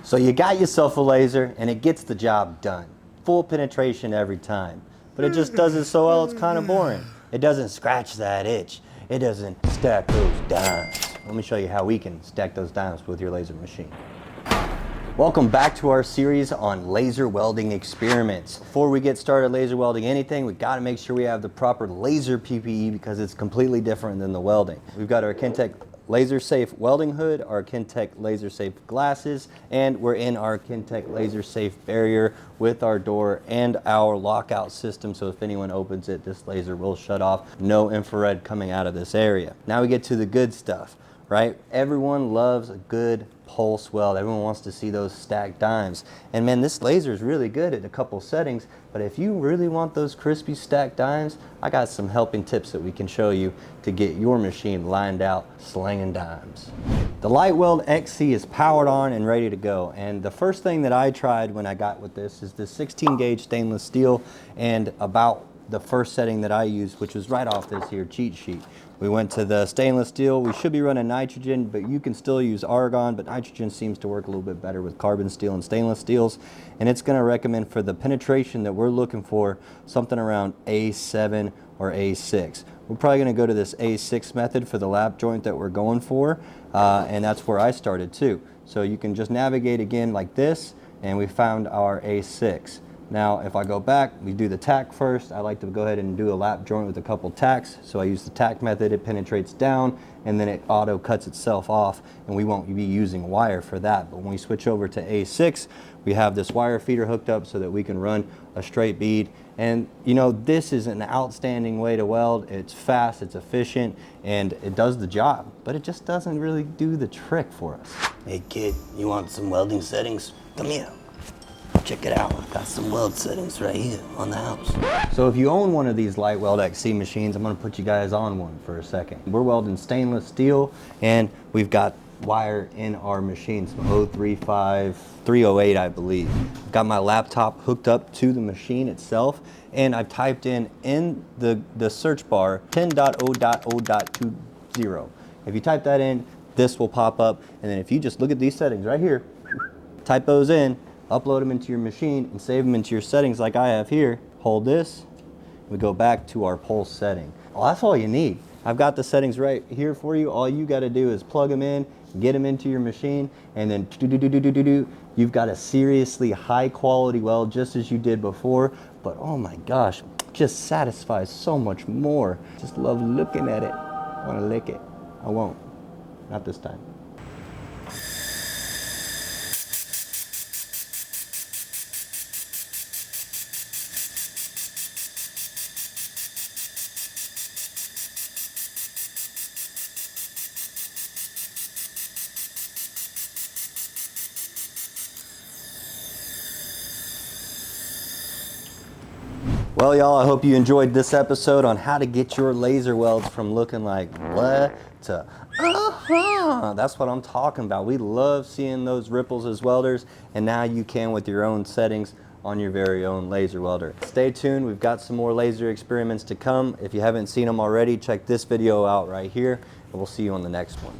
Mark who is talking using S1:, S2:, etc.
S1: So you got yourself a laser and it gets the job done. Full penetration every time. But it just does it so well it's kind of boring. It doesn't scratch that itch. It doesn't stack those dimes. Let me show you how we can stack those dimes with your laser machine. Welcome back to our series on laser welding experiments. Before we get started laser welding anything, we got to make sure we have the proper laser PPE because it's completely different than the welding. We've got our Kentech laser safe welding hood, our Kentech laser safe glasses, and we're in our Kentech laser safe barrier with our door and our lockout system, so if anyone opens it, this laser will shut off. No infrared coming out of this area. Now we get to the good stuff, right? Everyone loves a good pulse weld. Everyone wants to see those stacked dimes. And man, this laser is really good at a couple settings, but if you really want those crispy stacked dimes, I got some helping tips that we can show you to get your machine lined out slinging dimes. The LightWELD XC is powered on and ready to go. And the first thing that I tried when I got with this is the 16 gauge stainless steel, and about the first setting that I used, which was right off this here cheat sheet. We went to the stainless steel. We should be running nitrogen, but you can still use argon, but nitrogen seems to work a little bit better with carbon steel and stainless steels. And it's going to recommend for the penetration that we're looking for something around A7 or A6. We're probably going to go to this A6 method for the lap joint that we're going for, and that's where I started too. So you can just navigate again like this, and we found our A6. Now, if I go back, we do the tack first. I like to go ahead and do a lap joint with a couple tacks. So I use the tack method, it penetrates down, and then it auto cuts itself off, and we won't be using wire for that. But when we switch over to A6, we have this wire feeder hooked up so that we can run a straight bead. And you know, this is an outstanding way to weld. It's fast, it's efficient, and it does the job, but it just doesn't really do the trick for us. Hey kid, you want some welding settings? Come here. Check it out, I've got some weld settings right here on the house. So if you own one of these LightWELD XC machines, I'm gonna put you guys on one for a second. We're welding stainless steel, and we've got wire in our machine, some 035, 308 I believe. I've got my laptop hooked up to the machine itself, and I've typed in the search bar 10.0.0.20. If you type that in, this will pop up, and then if you just look at these settings right here, type those in, upload them into your machine and save them into your settings like I have here. Hold this, we go back to our pulse setting. Well, that's all you need. I've got the settings right here for you. All you gotta do is plug them in, get them into your machine, and then you've got a seriously high quality weld just as you did before, but oh my gosh, just satisfies so much more. Just love looking at it. I wanna lick it. I won't, not this time. Well, y'all, I hope you enjoyed this episode on how to get your laser welds from looking like what to That's what I'm talking about. We love seeing those ripples as welders, and now you can with your own settings on your very own laser welder. Stay tuned, we've got some more laser experiments to come. If you haven't seen them already, check this video out right here, and we'll see you on the next one.